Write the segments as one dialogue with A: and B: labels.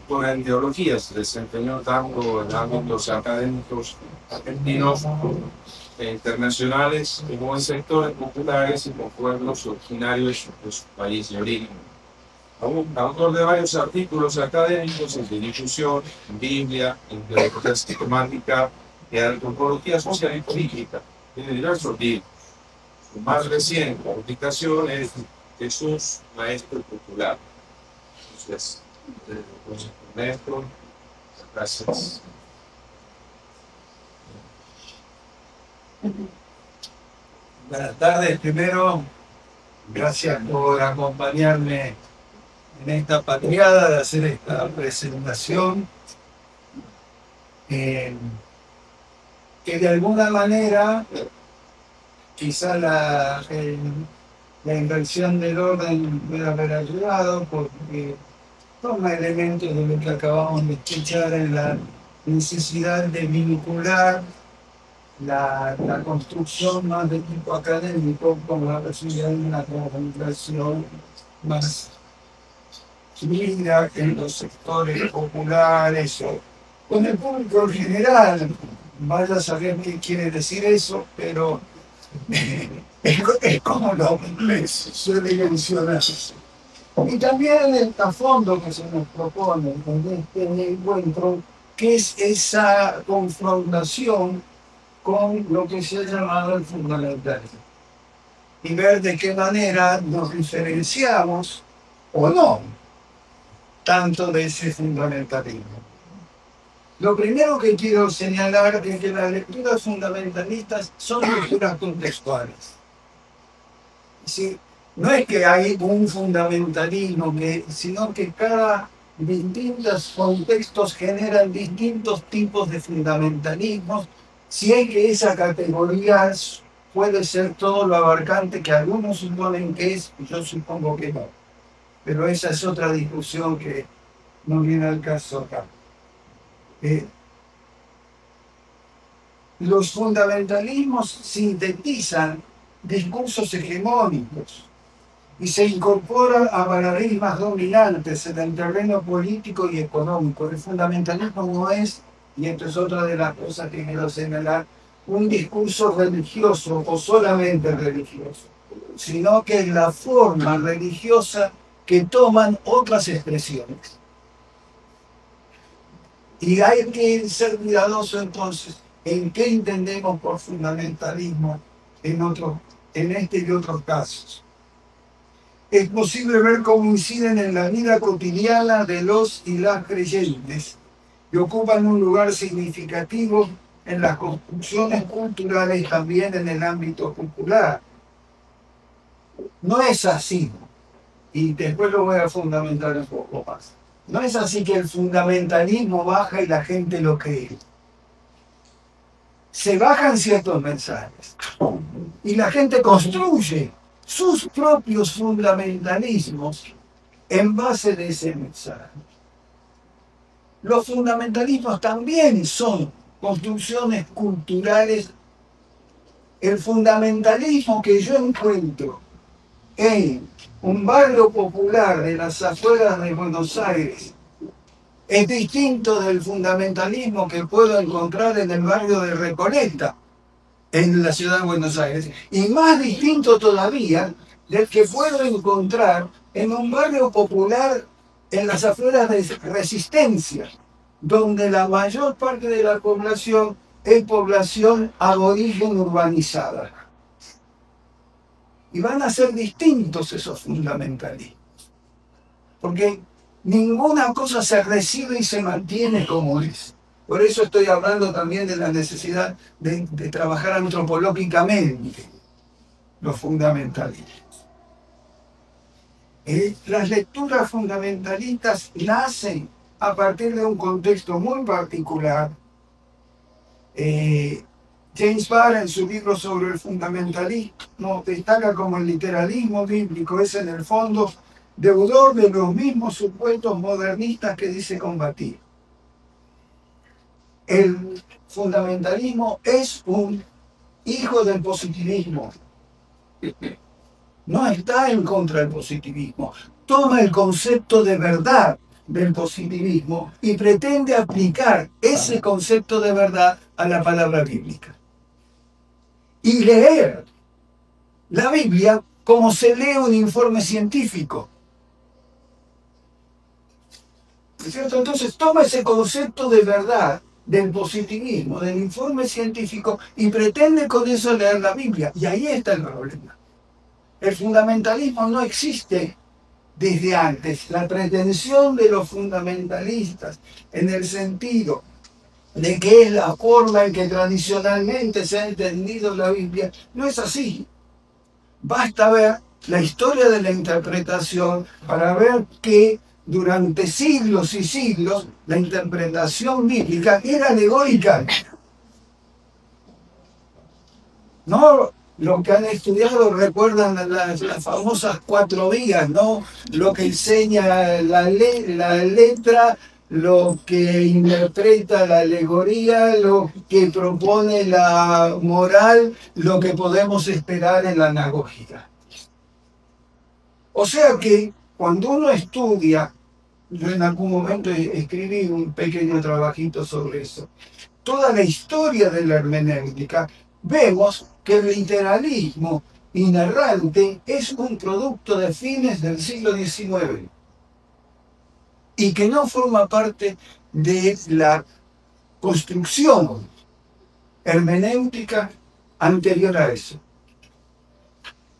A: con la ideología se desempeñó tanto en ámbitos académicos argentinos e internacionales como en sectores populares y con pueblos originarios de su país de origen. Autor de varios artículos académicos de difusión, en Biblia, en teología sistemática y antropología social y política. Tiene diversos libros. Su más reciente publicación es Jesús, Maestro Popular. Entonces, Néstor, gracias.
B: Buenas tardes. Primero, gracias por acompañarme en esta patriada de hacer esta presentación. Que de alguna manera, quizá la inversión del orden puede haber ayudado porque toma elementos de lo que acabamos de escuchar en la necesidad de vincular la construcción más de tipo académico con la posibilidad de una comunicación más fluida en los sectores populares o con el público en general. Vaya a saber qué quiere decir eso, pero es como lo suele mencionar. Y también el fondo que se nos propone en este encuentro, que es esa confrontación con lo que se ha llamado el fundamentalismo. Y ver de qué manera nos diferenciamos o no tanto de ese fundamentalismo. Lo primero que quiero señalar es que las lecturas fundamentalistas son lecturas contextuales. ¿Sí? No es que hay un fundamentalismo, sino que cada distintos contextos generan distintos tipos de fundamentalismos, si es que esa categoría puede ser todo lo abarcante que algunos suponen que es, y yo supongo que no. Pero esa es otra discusión que no viene al caso acá. Los fundamentalismos sintetizan discursos hegemónicos y se incorporan a paradigmas dominantes en el terreno político y económico. El fundamentalismo no es, y esto es otra de las cosas que quiero señalar, un discurso religioso o solamente religioso, sino que es la forma religiosa que toman otras expresiones. Y hay que ser cuidadoso entonces en qué entendemos por fundamentalismo en este y otros casos. Es posible ver cómo inciden en la vida cotidiana de los y las creyentes y ocupan un lugar significativo en las construcciones culturales y también en el ámbito popular. No es así, y después lo voy a fundamentar un poco más. No es así que el fundamentalismo baja y la gente lo cree. Se bajan ciertos mensajes y la gente construye sus propios fundamentalismos en base de ese mensaje. Los fundamentalismos también son construcciones culturales. El fundamentalismo que yo encuentro en un barrio popular de las afueras de Buenos Aires es distinto del fundamentalismo que puedo encontrar en el barrio de Recoleta, en la ciudad de Buenos Aires, y más distinto todavía del que puedo encontrar en un barrio popular en las afueras de Resistencia, donde la mayor parte de la población es población aborigen urbanizada. Y van a ser distintos esos fundamentalismos, porque ninguna cosa se recibe y se mantiene como es. Por eso estoy hablando también de la necesidad de trabajar antropológicamente los fundamentalismos. Las lecturas fundamentalistas nacen a partir de un contexto muy particular. James Barr, en su libro sobre el fundamentalismo, destaca como el literalismo bíblico es en el fondo deudor de los mismos supuestos modernistas que dice combatir. El fundamentalismo es un hijo del positivismo. No está en contra del positivismo. Toma el concepto de verdad del positivismo y pretende aplicar ese concepto de verdad a la palabra bíblica. Y leer la Biblia como se lee un informe científico. ¿Es cierto? Entonces toma ese concepto de verdad del positivismo, del informe científico, y pretende con eso leer la Biblia. Y ahí está el problema. El fundamentalismo no existe desde antes. La pretensión de los fundamentalistas en el sentido de que es la forma en que tradicionalmente se ha entendido la Biblia, no es así. Basta ver la historia de la interpretación para ver que durante siglos y siglos la interpretación bíblica era alegórica. No, los que han estudiado recuerdan las famosas 4 vías, ¿no? Lo que enseña la letra, lo que interpreta la alegoría, lo que propone la moral, lo que podemos esperar en la anagógica. O sea que cuando uno estudia, yo en algún momento escribí un pequeño trabajito sobre eso, toda la historia de la hermenéutica, vemos que el literalismo inerrante es un producto de fines del siglo XIX y que no forma parte de la construcción hermenéutica anterior a eso,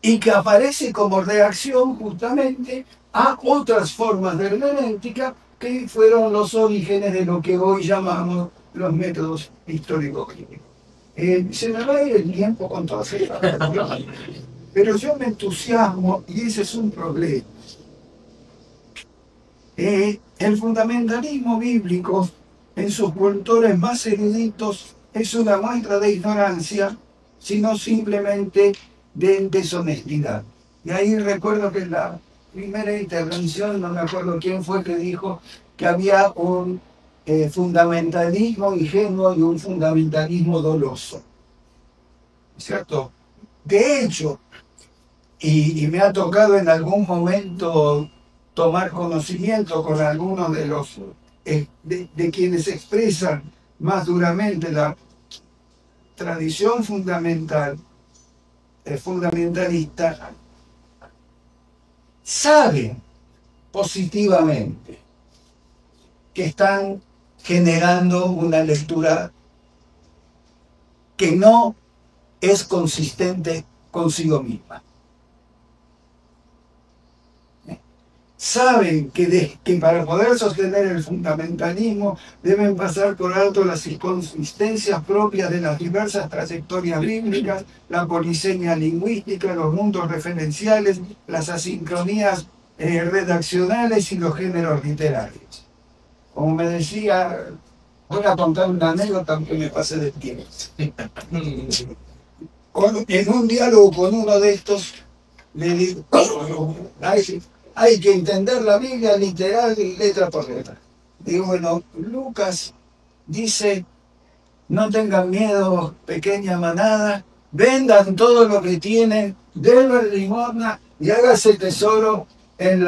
B: y que aparece como reacción justamente a otras formas de hermenéutica que fueron los orígenes de lo que hoy llamamos los métodos histórico-clínicos. Se me va a ir el tiempo con todas estas cosas, pero yo me entusiasmo y ese es un problema. El fundamentalismo bíblico en sus cultores más eruditos es una muestra de ignorancia, sino simplemente de deshonestidad. Y ahí recuerdo que en la primera intervención, no me acuerdo quién fue que dijo que había un fundamentalismo ingenuo y un fundamentalismo doloso. ¿Cierto? De hecho, y me ha tocado en algún momento tomar conocimiento con algunos de los de quienes expresan más duramente la tradición fundamentalista, saben positivamente que están generando una lectura que no es consistente consigo misma. Saben que para poder sostener el fundamentalismo deben pasar por alto las inconsistencias propias de las diversas trayectorias bíblicas, la polisemia lingüística, los mundos referenciales, las asincronías redaccionales y los géneros literarios. Como me decía, voy a contar una anécdota aunque me pase del tiempo. En un diálogo con uno de estos, le digo, hay que entender la Biblia literal y letra por letra. Digo, bueno, Lucas dice, no tengan miedo, pequeña manada, vendan todo lo que tienen, denlo en limosna y hágase tesoro en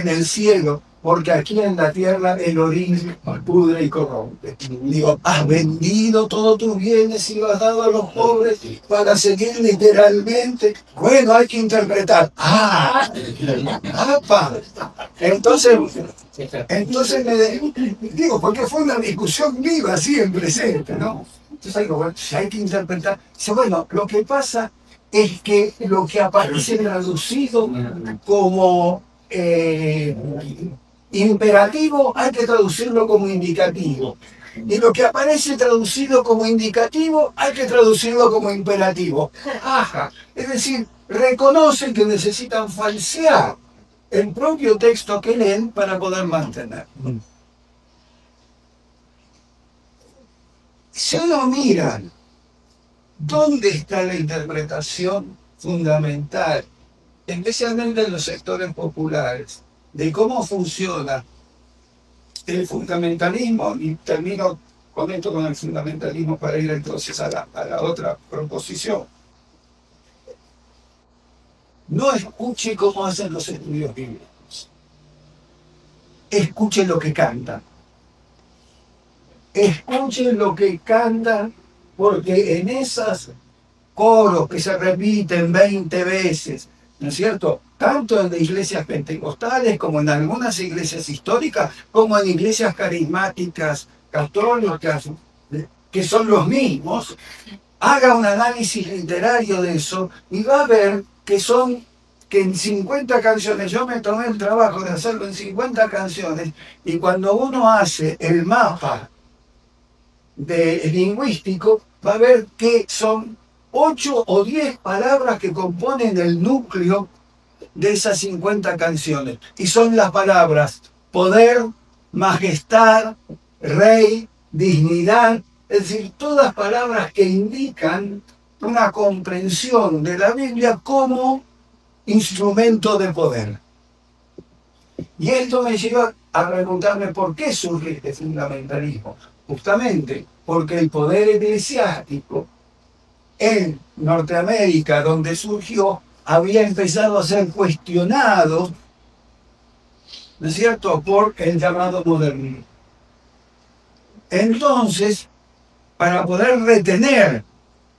B: el cielo, porque aquí en la tierra el orín pudre y corrompe. Digo, has vendido todos tus bienes y lo has dado a los pobres para seguir literalmente. Bueno, hay que interpretar. Entonces digo, porque fue una discusión viva siempre presente, ¿no? Entonces digo, bueno, si hay que interpretar. Dice, bueno, lo que pasa es que lo que aparece traducido como imperativo hay que traducirlo como indicativo. Y lo que aparece traducido como indicativo hay que traducirlo como imperativo. Ajá. Es decir, reconocen que necesitan falsear el propio texto que leen para poder mantener. Si uno mira dónde está la interpretación fundamental, especialmente en los sectores populares, de cómo funciona el fundamentalismo, y termino con esto, con el fundamentalismo, para ir entonces a la otra proposición. No escuche cómo hacen los estudios bíblicos. escuche lo que canta. Escuche lo que canta, porque en esos coros que se repiten 20 veces, ¿no es cierto? Tanto en iglesias pentecostales como en algunas iglesias históricas, como en iglesias carismáticas, católicas, que son los mismos, haga un análisis literario de eso y va a ver que en 50 canciones, yo me tomé el trabajo de hacerlo en 50 canciones, y cuando uno hace el mapa lingüístico, va a ver que son 8 o 10 palabras que componen el núcleo de esas 50 canciones. Y son las palabras poder, majestad, rey, dignidad, es decir, todas palabras que indican una comprensión de la Biblia como instrumento de poder. Y esto me lleva a preguntarme por qué surge este fundamentalismo. Justamente porque el poder eclesiástico en Norteamérica, donde surgió, había empezado a ser cuestionado, ¿no es cierto?, por el llamado modernismo. Entonces, para poder retener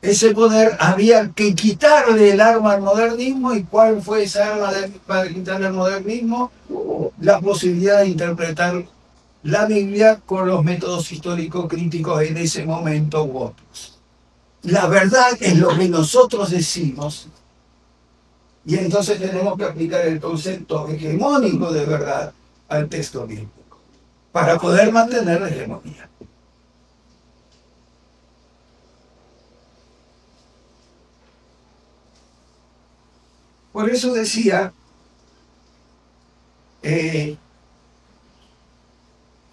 B: ese poder, había que quitarle el arma al modernismo. ¿Y cuál fue esa arma para quitarle al modernismo? La posibilidad de interpretar la Biblia con los métodos histórico-críticos en ese momento u otros. La verdad es lo que nosotros decimos, y entonces tenemos que aplicar el concepto hegemónico de verdad al texto bíblico para poder mantener la hegemonía. Por eso decía el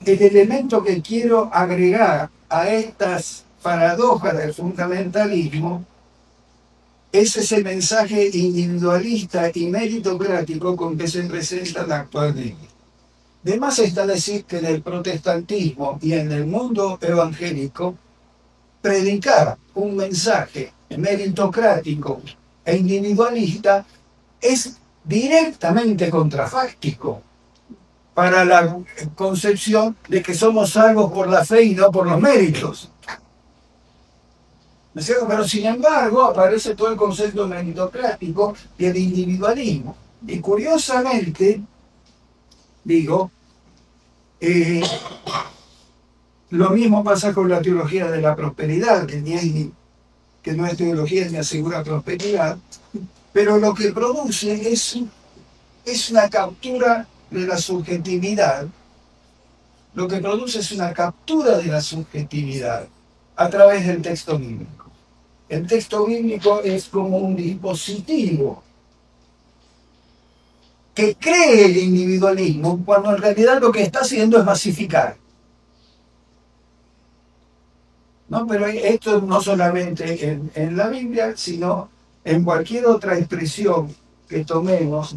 B: elemento que quiero agregar a estas paradojas del fundamentalismo es ese mensaje individualista y meritocrático con que se presenta la actual Biblia. De más está decir que en el protestantismo y en el mundo evangélico, predicar un mensaje meritocrático e individualista es directamente contrafáctico para la concepción de que somos salvos por la fe y no por los méritos. ¿No es cierto? Pero sin embargo aparece todo el concepto meritocrático y el individualismo. Y curiosamente, digo, lo mismo pasa con la teología de la prosperidad, que no es teología ni asegura prosperidad, pero lo que produce es una captura de la subjetividad. Lo que produce es una captura de la subjetividad a través del texto bíblico. El texto bíblico es como un dispositivo que cree el individualismo, cuando en realidad lo que está haciendo es masificar. ¿No? Pero esto no solamente en la Biblia, sino en cualquier otra expresión que tomemos,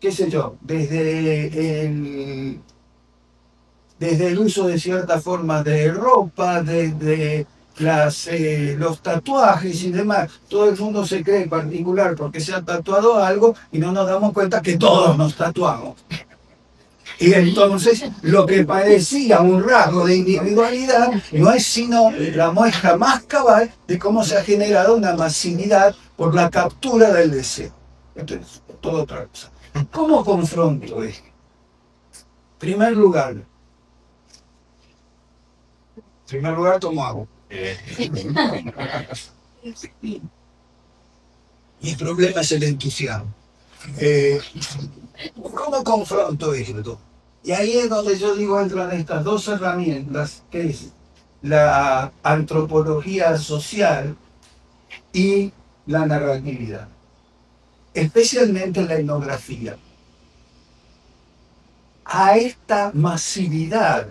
B: qué sé yo, desde el uso de ciertas formas de ropa, desde los tatuajes y demás. Todo el mundo se cree particular porque se ha tatuado algo y no nos damos cuenta que todos nos tatuamos. Y entonces lo que parecía un rasgo de individualidad no es sino la muestra más cabal de cómo se ha generado una masividad por la captura del deseo. Entonces, toda otra cosa. ¿Cómo confronto esto? En primer lugar, tomo agua. Mi problema es el entusiasmo. ¿Cómo confronto esto? Y ahí es donde yo digo entran estas dos herramientas, que es la antropología social y la narratividad, especialmente la etnografía. A esta masividad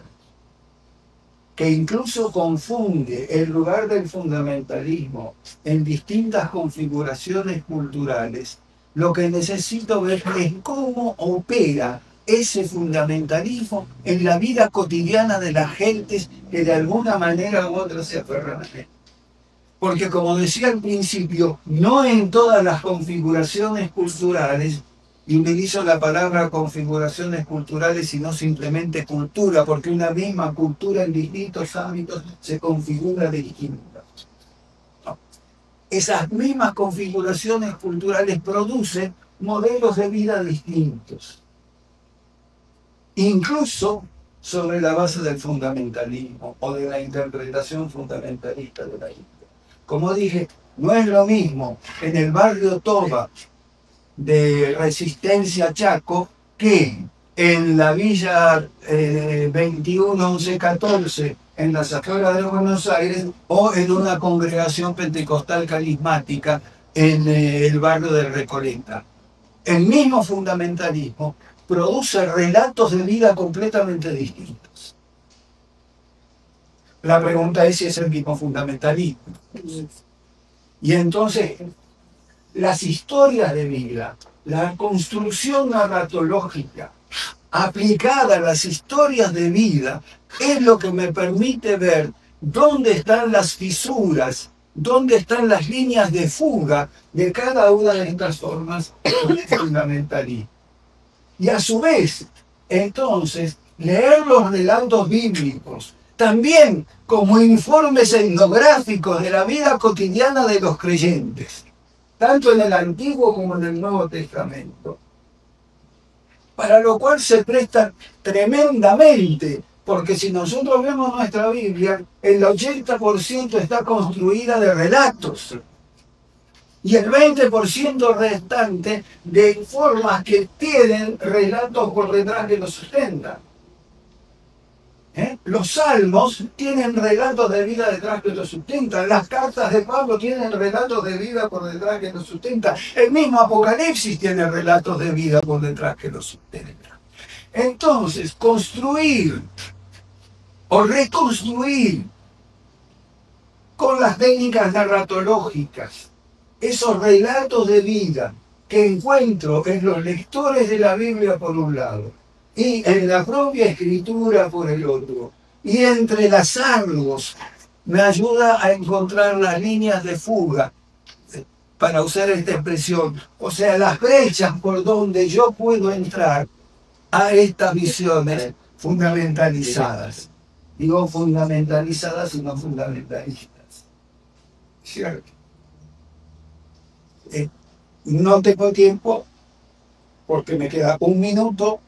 B: que incluso confunde el lugar del fundamentalismo en distintas configuraciones culturales, lo que necesito ver es cómo opera ese fundamentalismo en la vida cotidiana de las gentes que de alguna manera u otra se aferran a él. Porque como decía al principio, no en todas las configuraciones culturales Y utilizo la palabra configuraciones culturales y no simplemente cultura, porque una misma cultura en distintos ámbitos se configura de distinta. Esas mismas configuraciones culturales producen modelos de vida distintos, incluso sobre la base del fundamentalismo o de la interpretación fundamentalista de la Biblia. Como dije, no es lo mismo en el barrio Toba de Resistencia Chaco que en la Villa 21, 11, 14 en las afueras de Buenos Aires o en una congregación pentecostal carismática en el barrio de Recoleta. El mismo fundamentalismo produce relatos de vida completamente distintos. La pregunta es si es el mismo fundamentalismo. Y entonces, las historias de vida, la construcción narratológica aplicada a las historias de vida es lo que me permite ver dónde están las fisuras, dónde están las líneas de fuga de cada una de estas formas de fundamentalismo. Y a su vez, entonces, leer los relatos bíblicos también como informes etnográficos de la vida cotidiana de los creyentes, tanto en el Antiguo como en el Nuevo Testamento, para lo cual se presta tremendamente, porque si nosotros vemos nuestra Biblia, el 80% está construida de relatos, y el 20% restante de formas que tienen relatos por detrás que los sustentan. Los salmos tienen relatos de vida detrás que los sustentan. Las cartas de Pablo tienen relatos de vida por detrás que los sustentan. El mismo Apocalipsis tiene relatos de vida por detrás que los sustentan. Entonces, construir o reconstruir con las técnicas narratológicas esos relatos de vida que encuentro en los lectores de la Biblia por un lado y en la propia escritura por el otro, y entrelazarlos, me ayuda a encontrar las líneas de fuga, para usar esta expresión, o sea, las brechas por donde yo puedo entrar a estas visiones fundamentalizadas. Digo fundamentalizadas y no fundamentalistas. ¿Cierto? No tengo tiempo porque me queda un minuto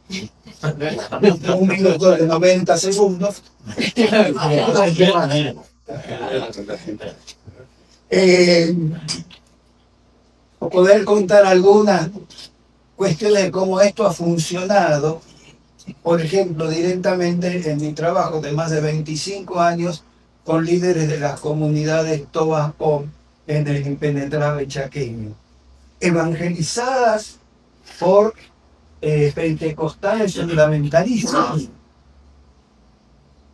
B: de 90 segundos. Poder contar algunas cuestiones de cómo esto ha funcionado, por ejemplo, directamente en mi trabajo de más de 25 años con líderes de las comunidades Tobas en el impenetrable chaqueño, evangelizadas por pentecostales fundamentalistas,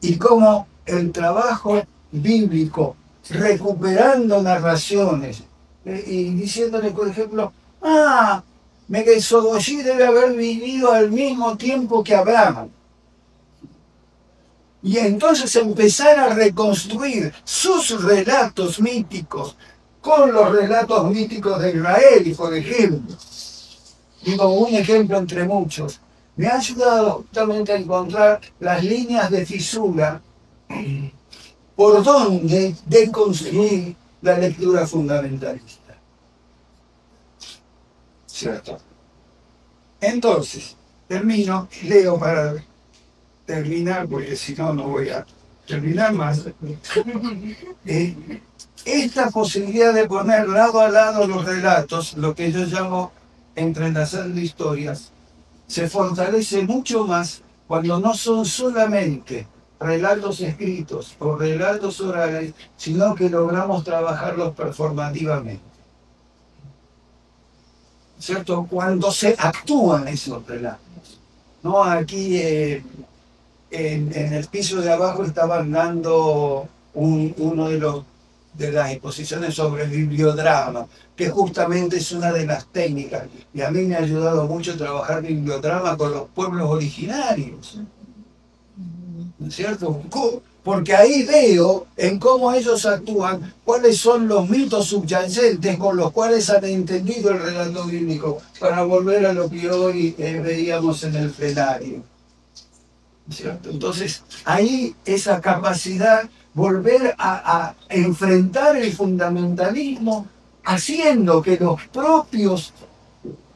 B: y cómo el trabajo bíblico, recuperando narraciones y diciéndole, por ejemplo, Meguesodollí debe haber vivido al mismo tiempo que Abraham. Y entonces empezar a reconstruir sus relatos míticos con los relatos míticos de Israel, y por ejemplo, digo un ejemplo entre muchos, me ha ayudado justamente a encontrar las líneas de fisura por donde deconstruir la lectura fundamentalista. ¿Cierto? Entonces, termino, leo para terminar, porque si no, no voy a terminar más. Esta posibilidad de poner lado a lado los relatos, lo que yo llamo entrelazando historias, se fortalece mucho más cuando no son solamente relatos escritos o relatos orales, sino que logramos trabajarlos performativamente. ¿Cierto? Cuando se actúan esos relatos. ¿No? Aquí en el piso de abajo estaban dando uno de las exposiciones sobre el bibliodrama, que justamente es una de las técnicas, y a mí me ha ayudado mucho trabajar bibliodrama con los pueblos originarios, ¿no es cierto? porque ahí veo en cómo ellos actúan, cuáles son los mitos subyacentes con los cuales han entendido el relato bíblico, para volver a lo que hoy veíamos en el plenario. ¿Cierto? Entonces, ahí esa capacidad, volver a enfrentar el fundamentalismo, haciendo que los propios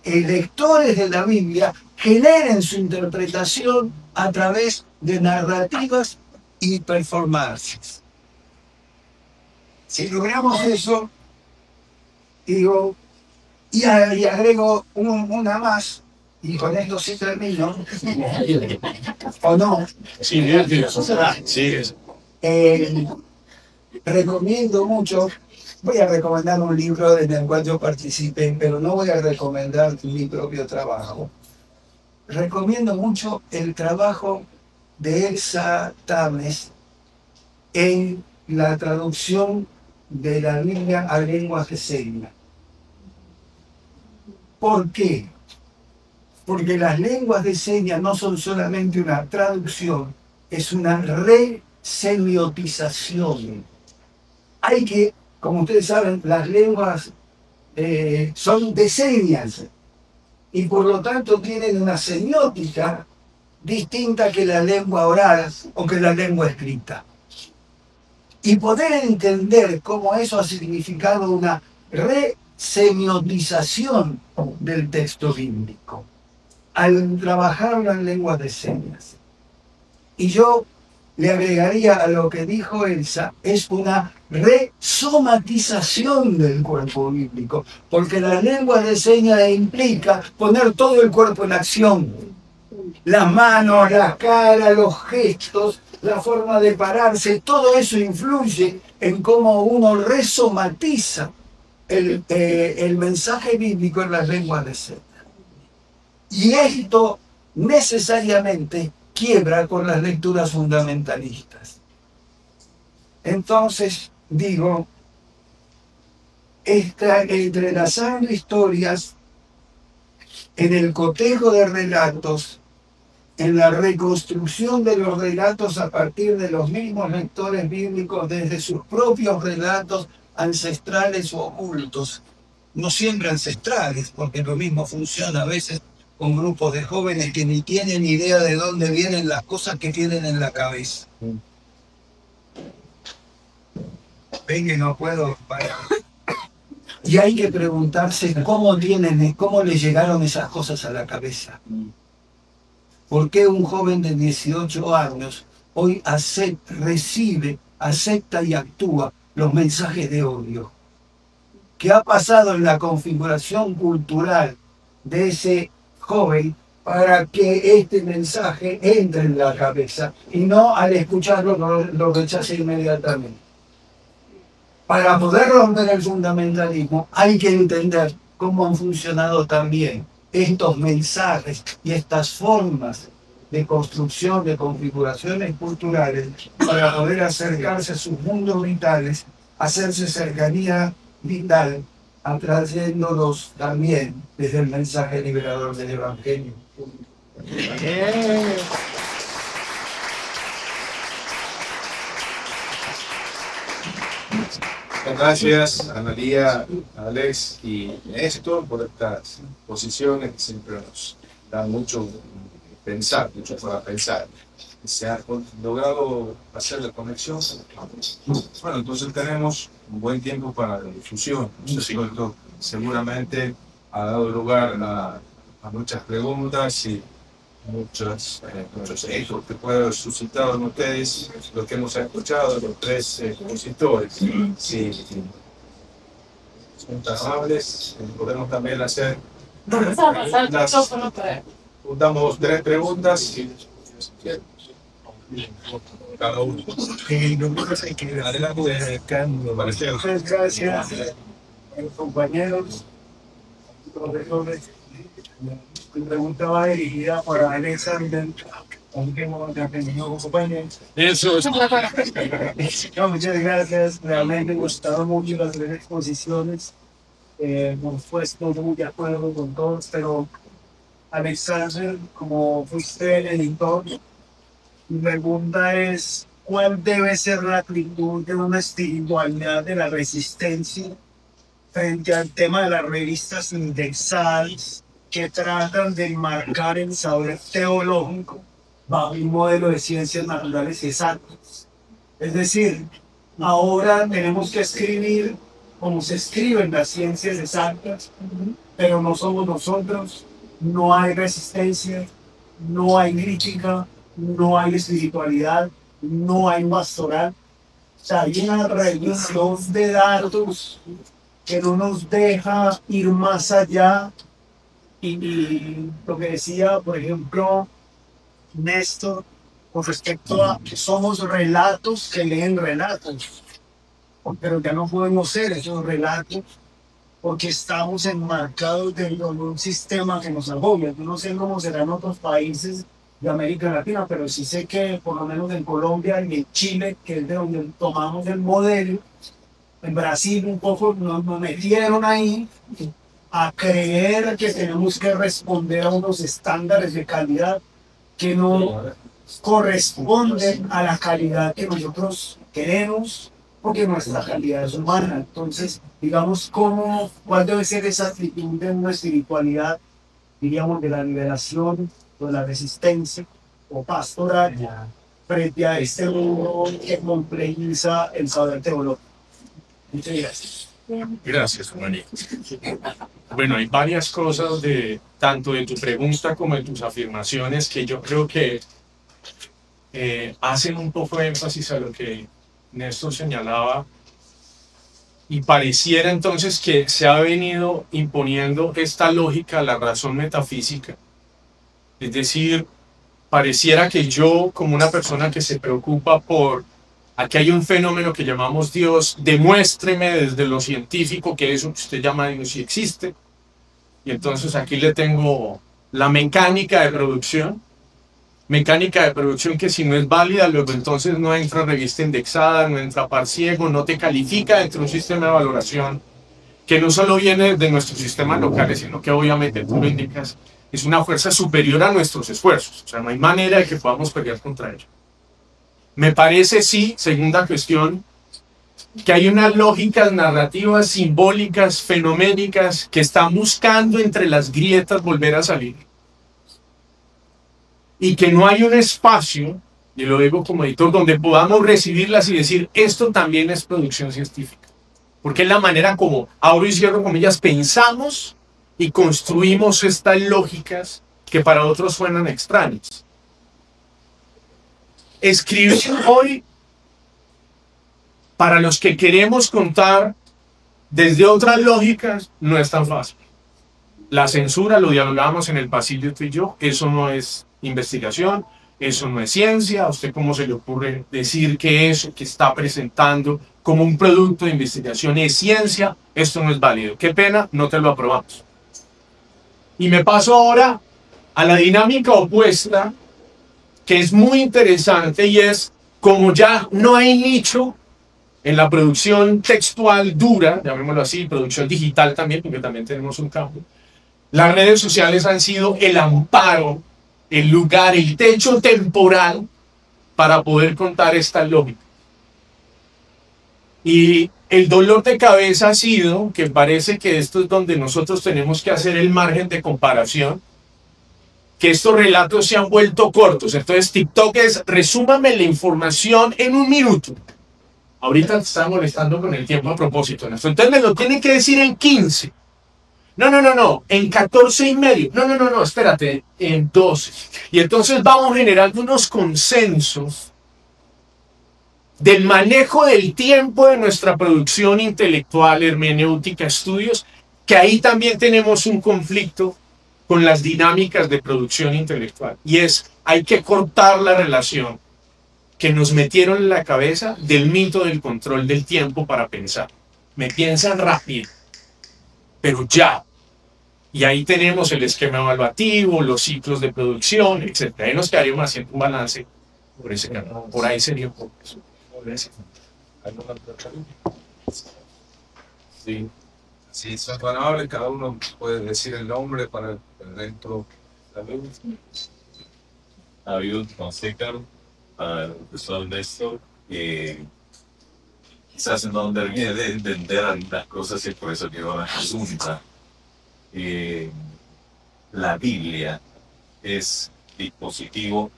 B: lectores de la Biblia generen su interpretación a través de narrativas y performances. Si logramos eso, digo, y agrego una más, y con esto sí termino, ¿o no?
A: Sí, sí.
B: Recomiendo mucho, voy a recomendar un libro en el cual yo participé, pero no voy a recomendar mi propio trabajo. Recomiendo mucho el trabajo de Elsa Tames en la traducción de la Biblia a lenguas de señas. ¿Por qué? Porque las lenguas de señas no son solamente una traducción, es una resemiotización. Hay que, como ustedes saben, las lenguas son de señas y por lo tanto tienen una semiótica distinta que la lengua oral o que la lengua escrita. Y poder entender cómo eso ha significado una resemiotización del texto bíblico al trabajarlo en lenguas de señas. Y yo le agregaría a lo que dijo Elsa, es una resomatización del cuerpo bíblico, porque la lengua de señas implica poner todo el cuerpo en acción. Las manos, la cara, los gestos, la forma de pararse, todo eso influye en cómo uno resomatiza el mensaje bíblico en las lenguas de señas. Y esto necesariamente quiebra con las lecturas fundamentalistas. Entonces, digo, entrelazando historias en el cotejo de relatos, en la reconstrucción de los relatos a partir de los mismos lectores bíblicos desde sus propios relatos ancestrales o ocultos, no siempre ancestrales, porque lo mismo funciona a veces con grupos de jóvenes que ni tienen idea de dónde vienen las cosas que tienen en la cabeza. Ven que no puedo parar. Y hay que preguntarse cómo les llegaron esas cosas a la cabeza. ¿Por qué un joven de 18 años hoy recibe, acepta y actúa los mensajes de odio? ¿Qué ha pasado en la configuración cultural de ese joven para que este mensaje entre en la cabeza y no al escucharlo lo rechace inmediatamente? Para poder romper el fundamentalismo hay que entender cómo han funcionado también estos mensajes y estas formas de construcción de configuraciones culturales para poder acercarse a sus mundos vitales, hacerse cercanía vital, atrayéndolos también desde el mensaje liberador del Evangelio.
A: Gracias, Analía, Alex y Néstor por estas posiciones que siempre nos dan mucho para pensar. Se ha logrado hacer la conexión. Bueno, entonces tenemos un buen tiempo para la difusión. Esto seguramente ha dado lugar a muchas preguntas y muchos ecos que puede suscitar en ustedes lo que hemos escuchado de los tres expositores. Sí, son tan amables, podemos también hacer damos tres preguntas y cada uno. Adelante,
B: Muchas gracias, compañeros, profesores. Mi pregunta va dirigida para Alexander.
A: Eso es.
B: No, muchas gracias. Realmente me gustaron mucho las tres exposiciones. Por supuesto, muy de acuerdo con todos, pero Alexander, como fuiste el editor, mi pregunta es, ¿cuál debe ser la actitud de una espiritualidad de la resistencia frente al tema de las revistas indexadas que tratan de enmarcar el saber teológico bajo un modelo de ciencias naturales exactas? Es decir, ahora tenemos que escribir como se escriben las ciencias exactas, pero no somos nosotros, no hay resistencia, no hay crítica, no hay espiritualidad, no hay pastoral. O sea, hay una revisión de datos que no nos deja ir más allá. Y lo que decía, por ejemplo, Néstor, con respecto a que somos relatos que leen relatos, pero ya no podemos ser esos relatos porque estamos enmarcados dentro de un sistema que nos agobia. Yo no sé cómo será en otros países de América Latina, pero sí sé que por lo menos en Colombia y en Chile, que es de donde tomamos el modelo, en Brasil un poco nos metieron ahí a creer que tenemos que responder a unos estándares de calidad que no corresponden a la calidad que nosotros queremos, porque nuestra calidad es humana. Entonces, digamos, ¿cuál debe ser esa actitud de una espiritualidad, diríamos, de la liberación, de la resistencia o pastoral, frente a este mundo que complejiza el saber teológico? Muchas gracias.
C: Gracias, Juanito. Bueno, hay varias cosas tanto de tu pregunta como de tus afirmaciones que yo creo que hacen un poco de énfasis a lo que Néstor señalaba, y pareciera entonces que se ha venido imponiendo esta lógica a la razón metafísica. Es decir, pareciera que yo, como una persona que se preocupa por aquí hay un fenómeno que llamamos Dios, demuéstreme desde lo científico que eso que usted llama Dios sí existe. Y entonces aquí le tengo la mecánica de producción. Mecánica de producción que si no es válida, luego entonces no entra revista indexada, no entra par ciego, no te califica dentro de un sistema de valoración que no solo viene de nuestros sistemas locales, sino que obviamente tú lo indicas, es una fuerza superior a nuestros esfuerzos. O sea, no hay manera de que podamos pelear contra ello. Me parece, sí, segunda cuestión, que hay unas lógicas narrativas, simbólicas, fenoménicas, que están buscando entre las grietas volver a salir. Y que no hay un espacio, y lo digo como editor, donde podamos recibirlas y decir, esto también es producción científica. Porque es la manera como, abro y cierro comillas, pensamos y construimos estas lógicas que para otros suenan extrañas. Escribir hoy, para los que queremos contar desde otras lógicas, no es tan fácil. La censura, lo dialogamos en el pasillo tú y yo, eso no es investigación, eso no es ciencia. ¿A usted cómo se le ocurre decir que eso que está presentando como un producto de investigación es ciencia? Esto no es válido. Qué pena, no te lo aprobamos. Y me paso ahora a la dinámica opuesta, que es muy interesante, y es como ya no hay nicho en la producción textual dura, llamémoslo así, producción digital también, porque también tenemos un campo. Las redes sociales han sido el amparo, el lugar, el techo temporal para poder contar esta lógica. Y el dolor de cabeza ha sido que parece que esto es donde nosotros tenemos que hacer el margen de comparación, que estos relatos se han vuelto cortos. Entonces TikTok es, resúmame la información en un minuto. Ahorita te están molestando con el tiempo a propósito. Entonces me lo tienen que decir en 15. No, en 14 y medio. No, espérate, en 12. Y entonces vamos generando unos consensos del manejo del tiempo de nuestra producción intelectual, hermenéutica, estudios, que ahí también tenemos un conflicto con las dinámicas de producción intelectual. Y hay que cortar la relación que nos metieron en la cabeza del mito del control del tiempo para pensar. Me piensan rápido, pero ya. Y ahí tenemos el esquema evaluativo, los ciclos de producción, etc. Ahí nos quedaríamos haciendo un balance por ese canal. Por ahí sería un poco eso.
A: Sí, si son palabras, cada uno puede decir el nombre para el dentro.
D: David Fonseca, al profesor Néstor, que quizás no termine de entender algunas cosas y es por eso que va a pregunta. La Biblia es dispositivo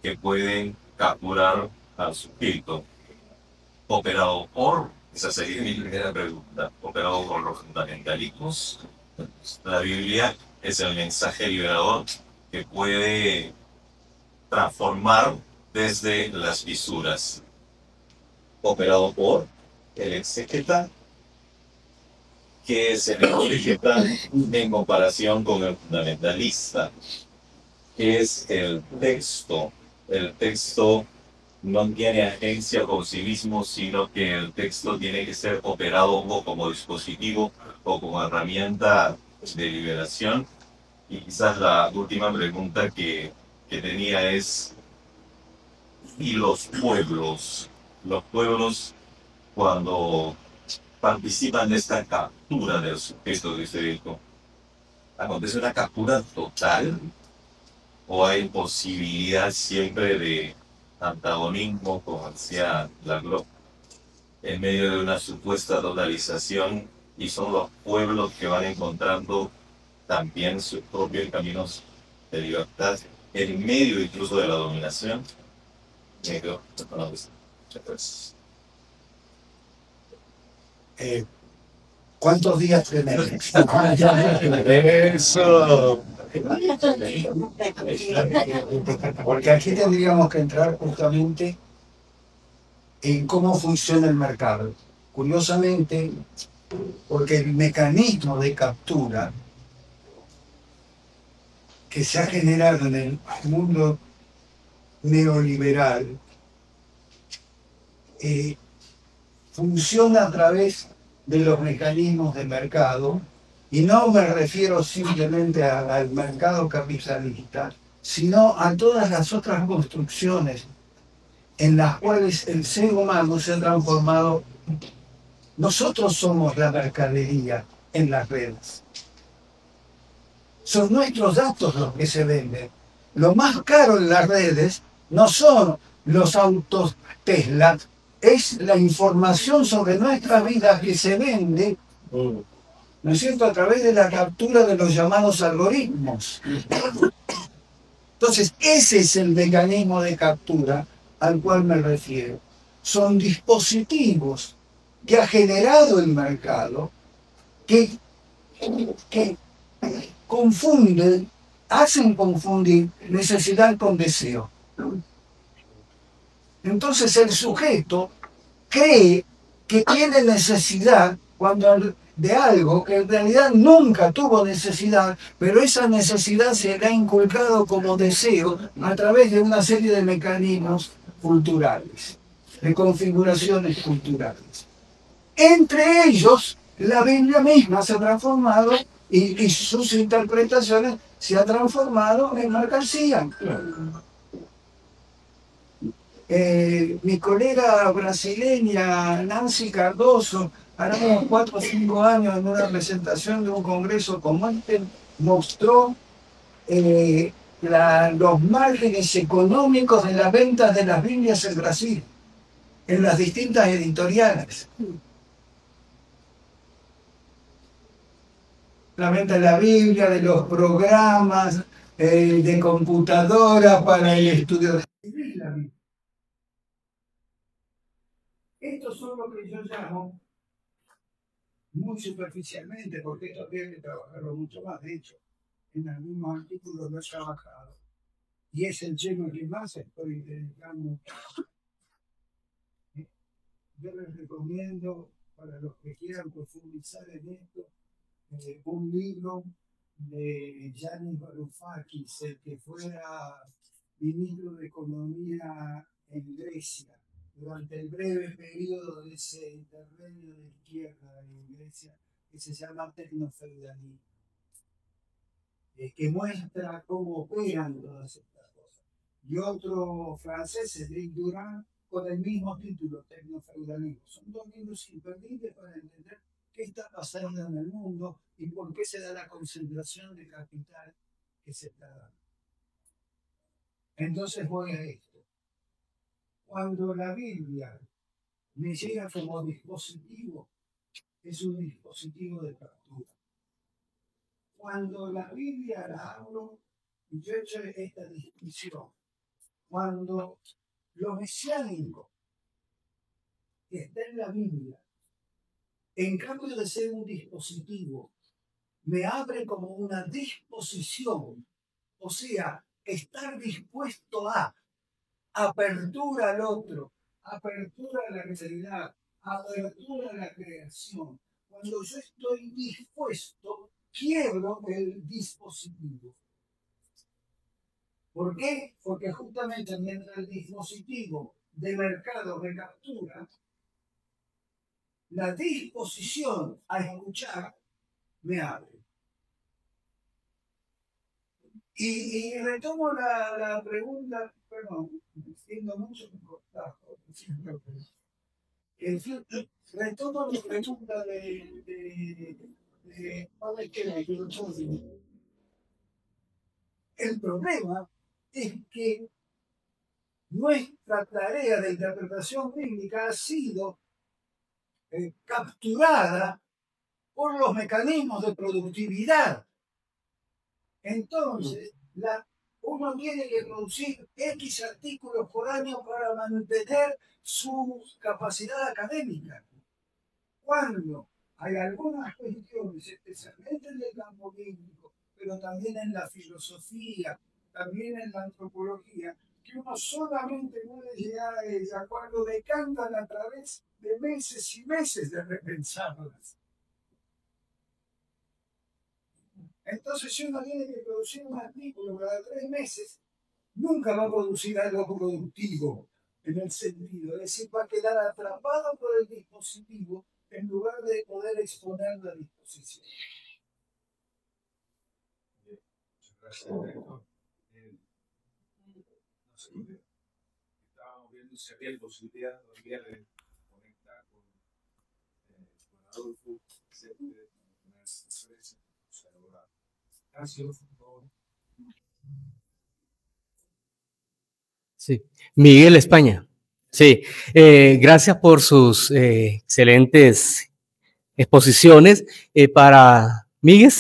D: que pueden capturar al sujeto, operado por, esa sería mi primera pregunta, operado por los fundamentalismos. La Biblia es el mensaje liberador que puede transformar desde las fisuras, operado por el exégeta, que es el exégeta en comparación con el fundamentalista, que es el texto. El texto no tiene agencia por sí mismo, sino que el texto tiene que ser operado o como dispositivo o como herramienta de liberación. Y quizás la última pregunta que tenía es, ¿y los pueblos? Los pueblos, cuando participan de esta captura del sujeto de derecho, ¿acontece una captura total o hay posibilidad siempre de antagonismo, como decía Laglo, en medio de una supuesta totalización, y son los pueblos que van encontrando también sus propios caminos de libertad en medio incluso de la dominación? Negro, no, pues,
B: ¿Cuántos días tenemos?
C: Eso.
B: Porque aquí tendríamos que entrar justamente en cómo funciona el mercado. Curiosamente, porque el mecanismo de captura que se ha generado en el mundo neoliberal funciona a través de los mecanismos de mercado, y no me refiero simplemente al mercado capitalista, sino a todas las otras construcciones en las cuales el ser humano se ha transformado. Nosotros somos la mercadería en las redes. Son nuestros datos los que se venden. Lo más caro en las redes no son los autos Tesla, es la información sobre nuestra vida que se vende, ¿no es cierto?, a través de la captura de los llamados algoritmos. Entonces, ese es el mecanismo de captura al cual me refiero. Son dispositivos que ha generado el mercado que confunden, hacen confundir necesidad con deseo. Entonces el sujeto cree que tiene necesidad de algo que en realidad nunca tuvo necesidad, pero esa necesidad se le ha inculcado como deseo a través de una serie de mecanismos culturales, de configuraciones culturales. Entre ellos, la Biblia misma se ha transformado y sus interpretaciones se han transformado en mercancía. Mi colega brasileña Nancy Cardoso, hará unos 4 o 5 años, en una presentación de un congreso como este, mostró los márgenes económicos de las ventas de las Biblias en Brasil, en las distintas editoriales. La venta de la Biblia, de los programas de computadora para el estudio de la Biblia. Estos son lo que yo llamo, muy superficialmente, porque esto tiene que trabajarlo mucho más. De hecho, en algunos artículos lo he trabajado, y es el tema que más estoy dedicando. Yo les recomiendo, para los que quieran profundizar en esto, un libro de Yanis Varoufakis, el que fuera ministro de Economía en Grecia, durante el breve periodo de ese intermedio de izquierda en Grecia, que se llama tecnofeudalismo, que muestra cómo operan todas estas cosas. Y otro francés, Cédric Durand, con el mismo título, Tecnofeudalismo. Son dos libros imperdibles para entender qué está pasando en el mundo y por qué se da la concentración de capital que se está dando. Entonces voy a esto. Cuando la Biblia me llega como dispositivo, es un dispositivo de captura. Cuando la Biblia la abro, yo he hecho esta distinción. Cuando lo mesiánico que está en la Biblia, en cambio de ser un dispositivo, me abre como una disposición, o sea, estar dispuesto a apertura al otro, apertura a la realidad, apertura a la creación. Cuando yo estoy dispuesto, quiebro el dispositivo. ¿Por qué? Porque justamente mientras el dispositivo de mercado me captura, la disposición a escuchar me abre. Y retomo la pregunta, perdón, me extiendo mucho, retomo la pregunta de Padre Kennedy. El problema es que nuestra tarea de interpretación bíblica ha sido capturada por los mecanismos de productividad. Entonces, uno tiene que producir X artículos por año para mantener su capacidad académica. Cuando hay algunas cuestiones, especialmente en el campo bíblico, pero también en la filosofía, también en la antropología, que uno solamente puede llegar a ella cuando decantan a través de meses y meses de repensarlas. Entonces, si uno tiene que producir un artículo cada 3 meses, nunca va a producir algo productivo en el sentido. Es decir, va a quedar atrapado por el dispositivo en lugar de poder exponer la disposición.
A: Muchas gracias, director. No sé, estábamos viendo si había posibilidad todavía de conectar con Adolfo, etcétera, una conferencia.
E: Sí, Miguel España. Sí, gracias por sus excelentes exposiciones. Para Miguel,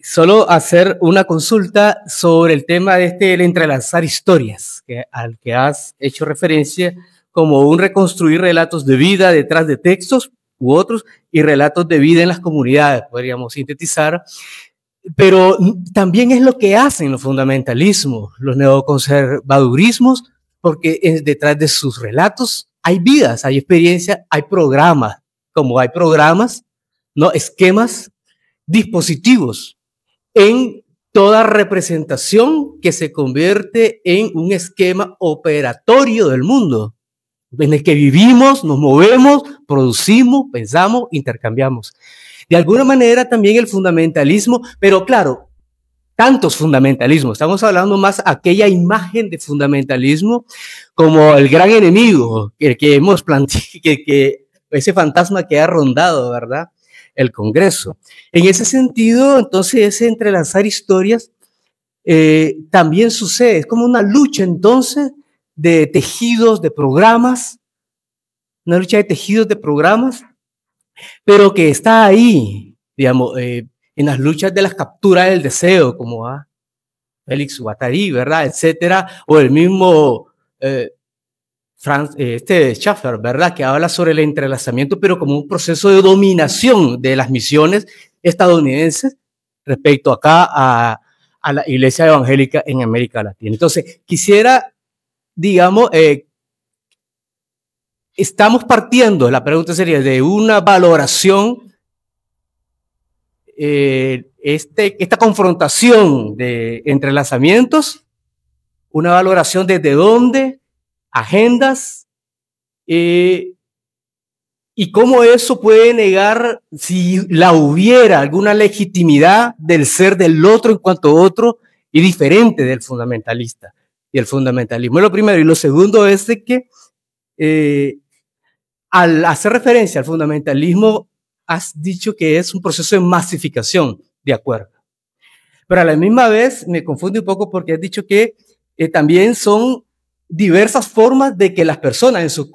E: solo hacer una consulta sobre el tema de el entrelazar historias, al que has hecho referencia como un reconstruir relatos de vida detrás de textos u otros y relatos de vida en las comunidades, podríamos sintetizar. Pero también es lo que hacen los fundamentalismos, los neoconservadurismos, porque detrás de sus relatos hay vidas, hay experiencias, hay programas, como hay programas, ¿no? Esquemas, dispositivos en toda representación que se convierte en un esquema operatorio del mundo, en el que vivimos, nos movemos, producimos, pensamos, intercambiamos. De alguna manera también el fundamentalismo, pero claro, tantos fundamentalismos, estamos hablando más aquella imagen de fundamentalismo como el gran enemigo que hemos planteado, que ese fantasma que ha rondado, ¿verdad?, el Congreso. En ese sentido, entonces, ese entrelazar historias también sucede, es como una lucha entonces de tejidos, de programas, una lucha de tejidos, de programas, pero que está ahí, digamos, en las luchas de las capturas del deseo, como a Félix Guattari, ¿verdad?, etcétera, o el mismo Schaffer, ¿verdad?, que habla sobre el entrelazamiento, pero como un proceso de dominación de las misiones estadounidenses respecto acá a la iglesia evangélica en América Latina. Entonces, quisiera, digamos, estamos partiendo, la pregunta sería, de una valoración, esta confrontación de entrelazamientos, una valoración desde dónde, agendas, y cómo eso puede negar, si la hubiera, alguna legitimidad del ser del otro en cuanto otro y diferente del fundamentalista y el fundamentalismo. Es lo primero. Y lo segundo es de que al hacer referencia al fundamentalismo, has dicho que es un proceso de masificación, de acuerdo. Pero a la misma vez me confunde un poco porque has dicho que también son diversas formas de que las personas en sus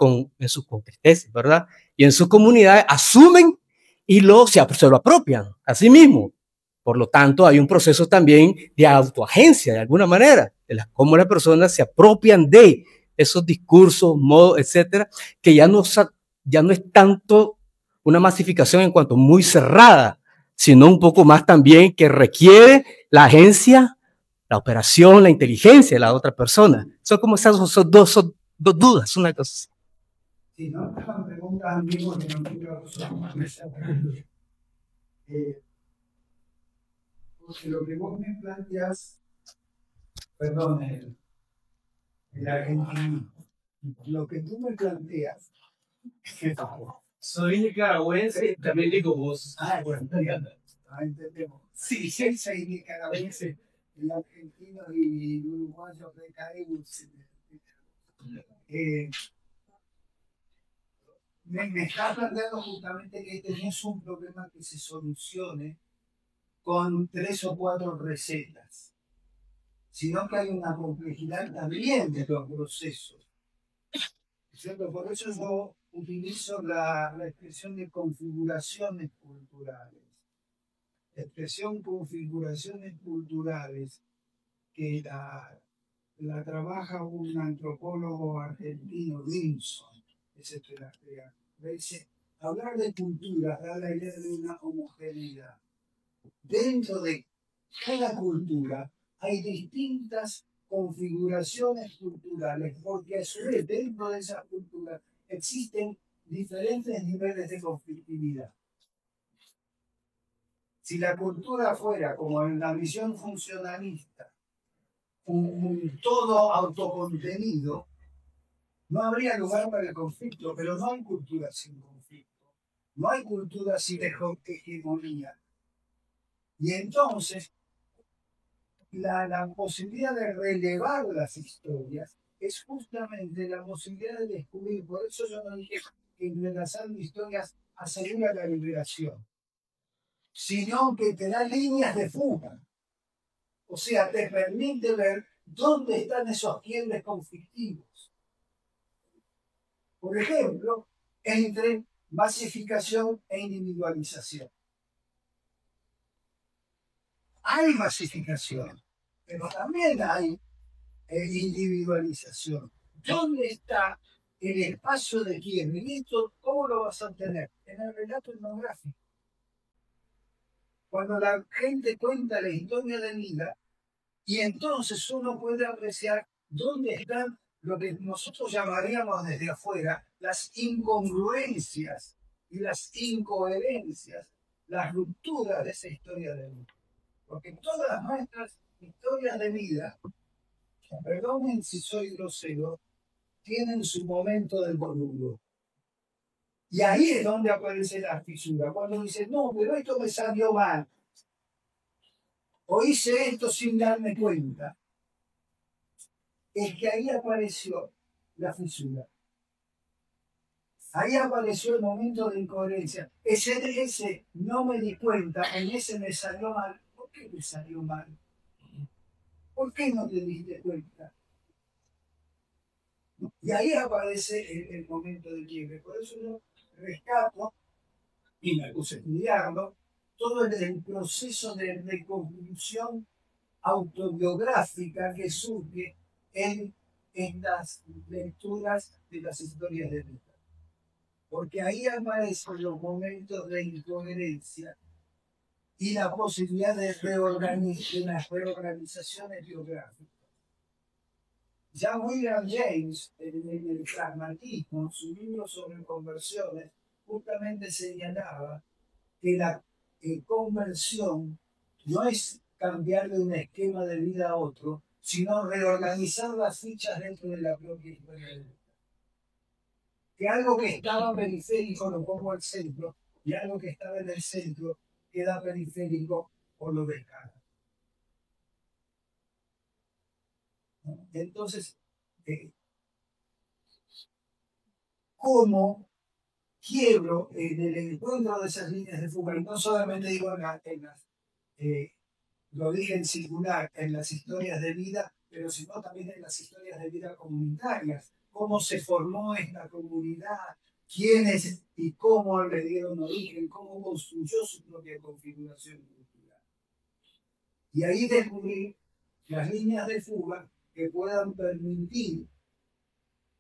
E: concreteses, ¿verdad? Y en sus comunidades asumen y se lo apropian a sí mismo. Por lo tanto, hay un proceso también de autoagencia, de alguna manera, de cómo las personas se apropian de esos discursos, modos, etcétera, que ya no es tanto una masificación en cuanto muy cerrada, sino un poco más también que requiere la agencia, la operación, la inteligencia de la otra persona. Son como esas dos dudas, una cosa así.
B: Sí, no, estaban preguntas ambiguas que no quiero porque lo que vos me planteas, perdón, el argentino, lo que tú me planteas,
E: Soy nicaragüense, también digo vos.
B: Bueno, entendemos. Sí, soy nicaragüense, el argentino y el uruguayo recaemos. Me está planteando justamente que este no es un problema que se solucione con 3 o 4 recetas, sino que hay una complejidad también de los procesos. ¿Cierto? Por eso yo utilizo la expresión de configuraciones culturales. La expresión configuraciones culturales que la trabaja un antropólogo argentino, Vinson, dice, hablar de cultura da la idea de una homogeneidad. Dentro de cada cultura hay distintas configuraciones culturales, porque a su vez dentro de esas culturas existen diferentes niveles de conflictividad. Si la cultura fuera, como en la visión funcionalista, un todo autocontenido, no habría lugar para el conflicto, pero no hay cultura sin conflicto, no hay cultura sin hegemonía. Y entonces, la posibilidad de relevar las historias es justamente la posibilidad de descubrir. Por eso yo no dije que entrelazando historias asegura la liberación, sino que te da líneas de fuga. O sea, te permite ver dónde están esos quiebres conflictivos. Por ejemplo, entre masificación e individualización. Hay masificación, pero también hay individualización. ¿Dónde está el espacio de quiebre? ¿Y esto cómo lo vas a tener? En el relato etnográfico. Cuando la gente cuenta la historia de vida, y entonces uno puede apreciar dónde están lo que nosotros llamaríamos desde afuera las incongruencias y las incoherencias, las rupturas de esa historia de vida. Porque todas nuestras historias de vida, perdonen si soy grosero, tienen su momento del boludo. Y ahí es donde aparece la fisura. Cuando dices, no, pero esto me salió mal. O hice esto sin darme cuenta. Es que ahí apareció la fisura. Ahí apareció el momento de incoherencia. Ese no me di cuenta, en ese me salió mal. ¿Por qué me salió mal? ¿Por qué no te diste cuenta? Y ahí aparece el momento del quiebre. Por eso yo rescato, y me puse a estudiarlo, todo el proceso de reconstrucción autobiográfica que surge en estas lecturas de las historias de vida. Porque ahí aparecen los momentos de incoherencia y la posibilidad de las reorganizaciones biográficas. Ya William James, en el pragmatismo, su libro sobre conversiones, justamente señalaba que la conversión no es cambiar de un esquema de vida a otro, sino reorganizar las fichas dentro de la propia historia de vida. Que algo que estaba periférico lo pongo al centro y algo que estaba en el centro queda periférico o lo descarga. Entonces, ¿cómo quiebro en el encuentro de esas líneas de fuga? Y no solamente digo lo dije en singular, en las historias de vida, pero sino también en las historias de vida comunitarias. Cómo se formó esta comunidad, quiénes y cómo le dieron origen, cómo construyó su propia configuración cultural. Y ahí descubrí las líneas de fuga que puedan permitir,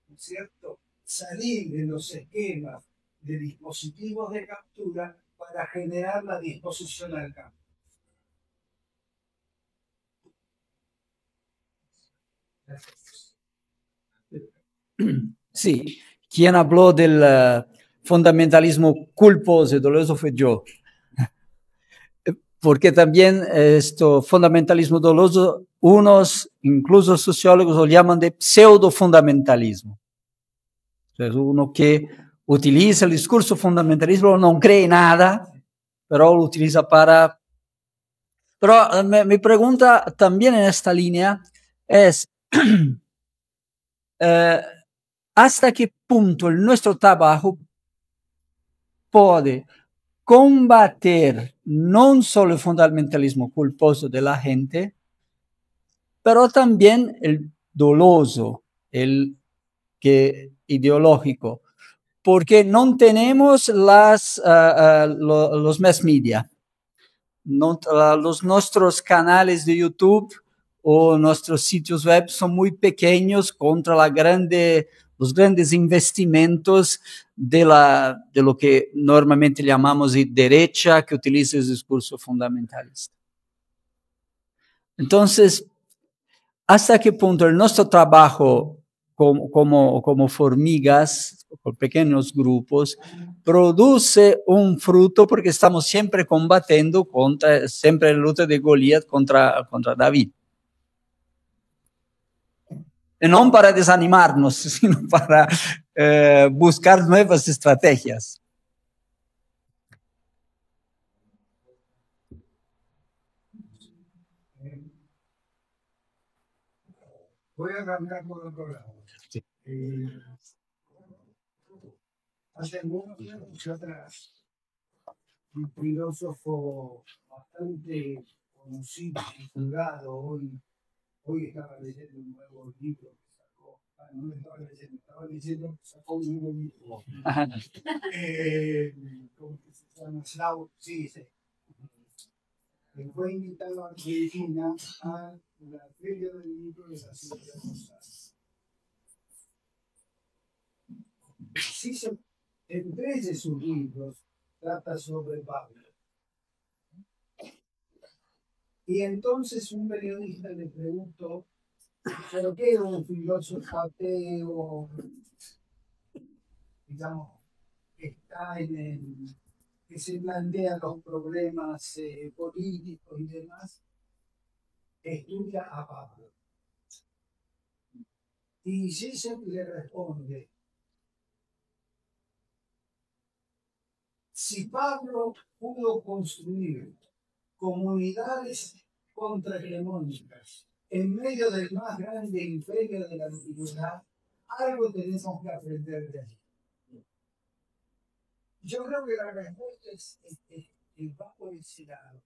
B: ¿no es cierto?, salir de los esquemas de dispositivos de captura para generar la disposición al campo.
F: Sí, quien habló del fundamentalismo culposo y doloso fue yo. Porque también esto fundamentalismo doloso, unos, incluso sociólogos, lo llaman de pseudo-fundamentalismo. Es uno que utiliza el discurso fundamentalismo, no cree nada, pero lo utiliza para... Pero mi pregunta también en esta línea es... ¿hasta qué punto nuestro trabajo puede combater no solo el fundamentalismo culposo de la gente, pero también el doloso, el que ideológico? Porque no tenemos los mass media, nuestros canales de YouTube o nuestros sitios web son muy pequeños contra los grandes investimentos de lo que normalmente llamamos de derecha, que utiliza el discurso fundamentalista. Entonces, ¿hasta qué punto nuestro trabajo como formigas, con pequeños grupos, produce un fruto? Porque estamos siempre combatiendo siempre la lucha de Goliat contra David. Y no para desanimarnos, sino para buscar nuevas estrategias.
B: Voy a arrancar por otro lado.
C: Sí.
B: Hace algunos años atrás, un filósofo bastante conocido y juzgado, hoy estaba leyendo un nuevo libro que sacó, no estaba leyendo, sacó un nuevo libro. ¿Cómo que se llama? Sí. Fue invitado a Argentina a la Feria del Libro de la Ciudad de Rosario. Sí, en 3 de sus libros trata sobre Pablo. Y entonces un periodista le preguntó, ¿pero qué es un filósofo ateo, digamos, que está que se plantea los problemas políticos y demás? Estudia a Pablo. Y Zizek le responde, si Pablo pudo construir comunidades contrahegemónicas en medio del más grande imperio de la antigüedad, algo tenemos que aprender de allí. Yo creo que la respuesta va por ese lado.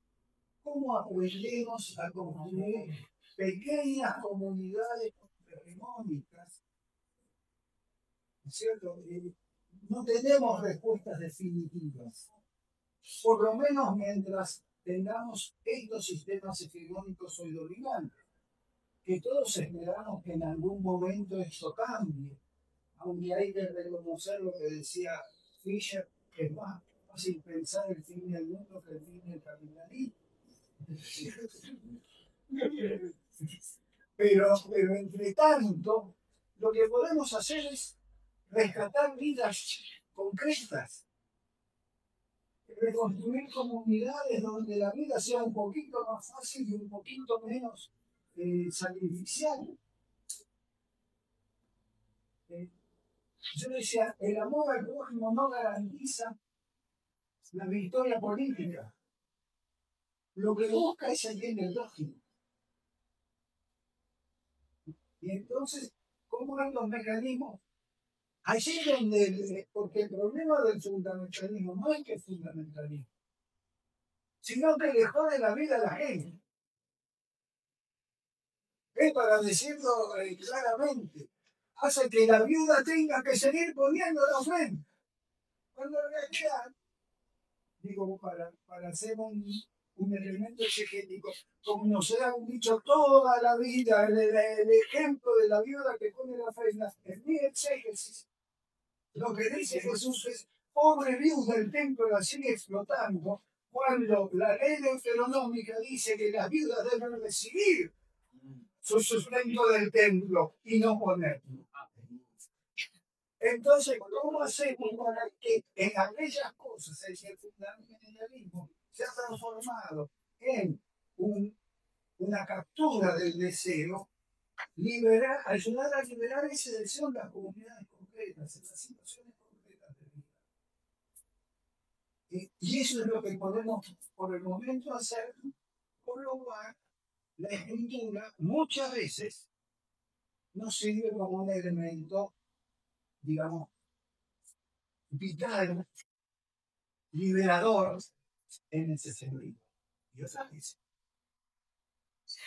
B: ¿Cómo aprendemos a construir pequeñas comunidades contrahegemónicas? ¿Cierto? No tenemos respuestas definitivas. Por lo menos mientras tengamos estos sistemas hegemónicos hoy dominantes, que todos esperamos que en algún momento esto cambie, aunque hay que reconocer lo que decía Fisher, que es más fácil pensar el fin del mundo que el fin del capitalismo. Pero entre tanto, lo que podemos hacer es rescatar vidas concretas, reconstruir comunidades donde la vida sea un poquito más fácil y un poquito menos sacrificial. Yo decía, el amor al prójimo no garantiza la victoria política. Lo que busca es el bien del prójimo. Y entonces, ¿cómo son los mecanismos? Allí es donde, porque el problema del fundamentalismo no es que es fundamentalismo, sino que le jode la vida a la gente. es para decirlo claramente, hace que la viuda tenga que seguir poniendo la ofrenda. Cuando en realidad, digo, para hacer un elemento exegético, como nos han dicho toda la vida, el ejemplo de la viuda que pone la ofrenda, es mi exégesis. Lo que dice Jesús es, pobre viuda, el templo la sigue explotando, cuando la ley deuteronómica dice que las viudas deben recibir su sustento del templo y no ponerlo. Entonces, ¿cómo hacemos para que en aquellas cosas el fundamentalismo se ha transformado en una captura del deseo, ayudar a liberar ese deseo en las comunidades concretas, en las situaciones concretas de vida? Y eso es lo que podemos por el momento hacer, por lo cual la escritura muchas veces nos sirve como un elemento, digamos, vital, liberador en ese sentido. Y otras veces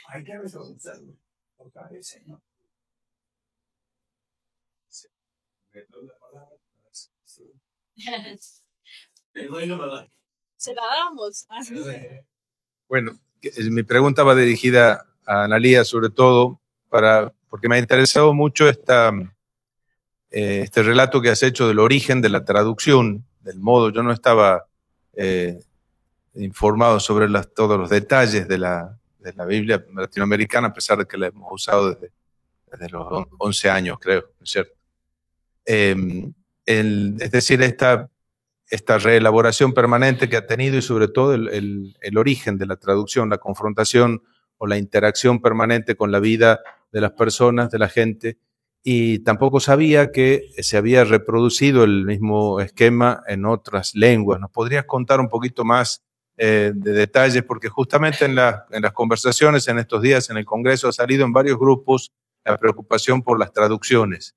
B: hay que reconocerlo, otras veces no.
G: Se la damos.
H: Bueno, mi pregunta va dirigida a Analía, sobre todo, porque me ha interesado mucho este relato que has hecho del origen de la traducción, del modo. Yo no estaba informado sobre todos los detalles de la Biblia latinoamericana, a pesar de que la hemos usado desde los 11 años, creo, ¿no es cierto? Es decir, esta reelaboración permanente que ha tenido y sobre todo el origen de la traducción, la confrontación o la interacción permanente con la vida de las personas, de la gente, y tampoco sabía que se había reproducido el mismo esquema en otras lenguas. ¿Nos podrías contar un poquito más de detalles? Porque justamente en las conversaciones en estos días en el Congreso ha salido en varios grupos la preocupación por las traducciones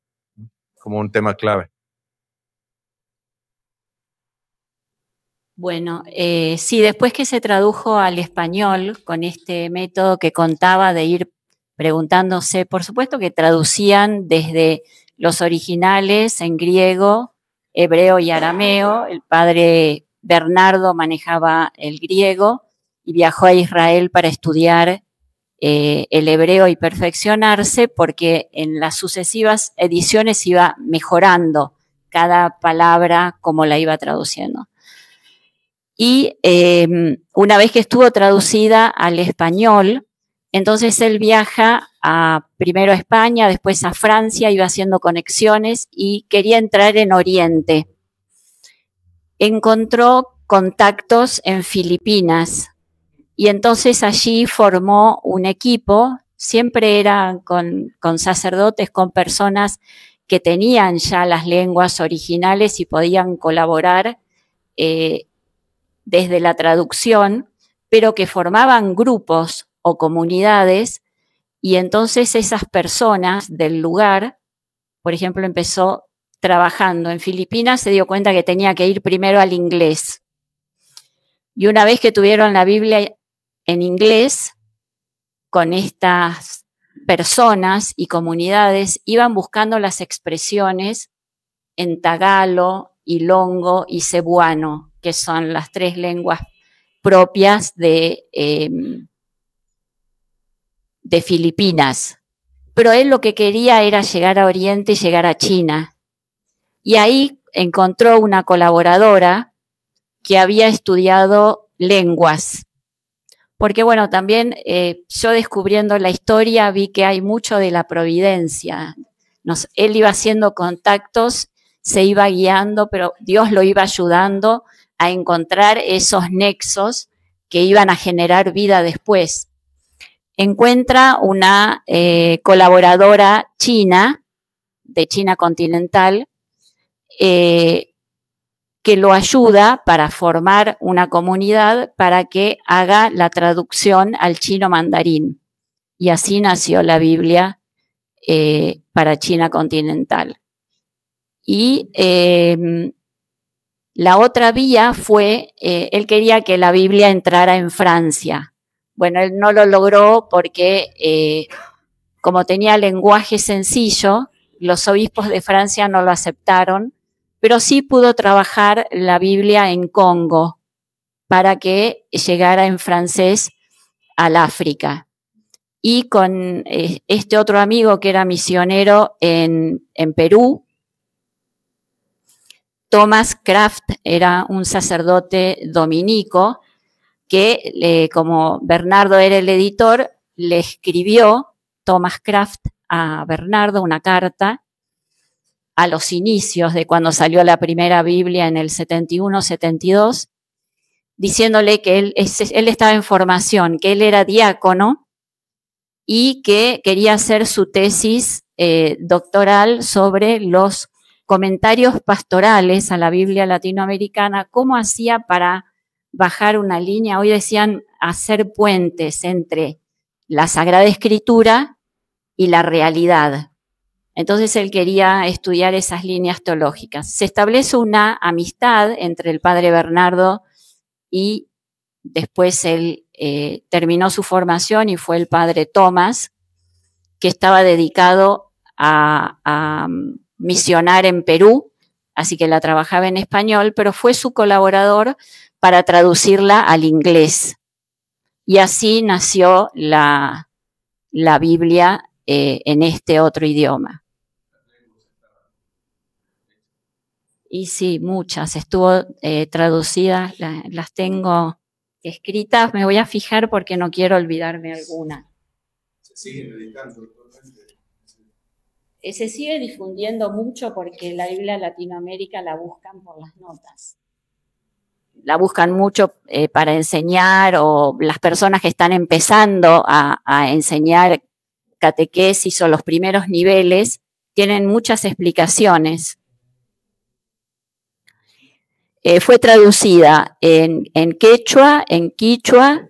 H: como un tema clave.
G: Bueno, sí, después que se tradujo al español con este método que contaba de ir preguntándose, por supuesto que traducían desde los originales en griego, hebreo y arameo. El padre Bernardo manejaba el griego y viajó a Israel para estudiar el hebreo y perfeccionarse, porque en las sucesivas ediciones iba mejorando cada palabra como la iba traduciendo. Y una vez que estuvo traducida al español, entonces él viaja primero a España, después a Francia, iba haciendo conexiones y quería entrar en Oriente. Encontró contactos en Filipinas y entonces allí formó un equipo, siempre era con sacerdotes, con personas que tenían ya las lenguas originales y podían colaborar desde la traducción, pero que formaban grupos o comunidades, y entonces esas personas del lugar, por ejemplo, empezó trabajando en Filipinas, se dio cuenta que tenía que ir primero al inglés. Y una vez que tuvieron la Biblia en inglés, con estas personas y comunidades, iban buscando las expresiones en tagalo, ilongo y cebuano, que son las 3 lenguas propias de Filipinas. Pero él lo que quería era llegar a Oriente y llegar a China. Y ahí encontró una colaboradora que había estudiado lenguas. Porque bueno, también yo descubriendo la historia vi que hay mucho de la providencia. Él iba haciendo contactos, se iba guiando, pero Dios lo iba ayudando a encontrar esos nexos que iban a generar vida después. Encuentra una colaboradora china, de China continental, que lo ayuda para formar una comunidad para que haga la traducción al chino mandarín. Y así nació la Biblia para China continental. Y la otra vía fue, él quería que la Biblia entrara en Francia. Bueno, él no lo logró porque como tenía lenguaje sencillo, los obispos de Francia no lo aceptaron, pero sí pudo trabajar la Biblia en Congo para que llegara en francés al África. Y con este otro amigo que era misionero en Perú, Thomas Kraft, era un sacerdote dominico que, como Bernardo era el editor, le escribió Thomas Kraft a Bernardo una carta a los inicios de cuando salió la primera Biblia en el 71-72, diciéndole que él estaba en formación, que él era diácono y que quería hacer su tesis doctoral sobre los comentarios pastorales a la Biblia latinoamericana, cómo hacía para bajar una línea, hoy decían hacer puentes entre la Sagrada Escritura y la realidad. Entonces él quería estudiar esas líneas teológicas. Se establece una amistad entre el padre Bernardo y después él terminó su formación y fue el padre Tomás, que estaba dedicado a misionar en Perú, así que la trabajaba en español, pero fue su colaborador para traducirla al inglés. Y así nació la Biblia en este otro idioma. Y sí, muchas. Estuvo traducidas, las tengo escritas. Me voy a fijar porque no quiero olvidarme alguna.
A: Se sigue dedicando.
G: Se sigue difundiendo mucho porque la Biblia en Latinoamérica la buscan por las notas. La buscan mucho para enseñar, o las personas que están empezando a enseñar catequesis o los primeros niveles tienen muchas explicaciones. Fue traducida en quechua, en quichua,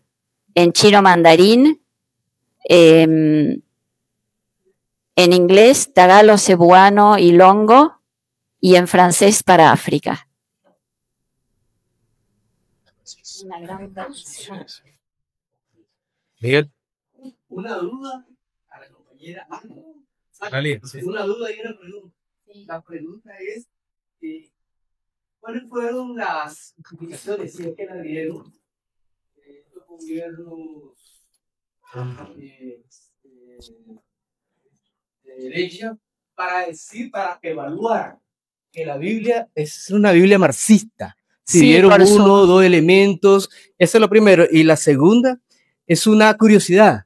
G: en chino mandarín, en inglés, tagalo, cebuano y longo, y en francés para África. Una gran traducción.
H: Miguel.
E: Una duda a la compañera.
H: Dale.
E: Una duda y una pregunta. La pregunta es, ¿cuáles fueron las justificaciones, si es que la dieron, estos gobiernos de derecha para evaluar que la Biblia es una Biblia marxista? Si dieron uno o dos elementos, eso es lo primero. Y la segunda es una curiosidad.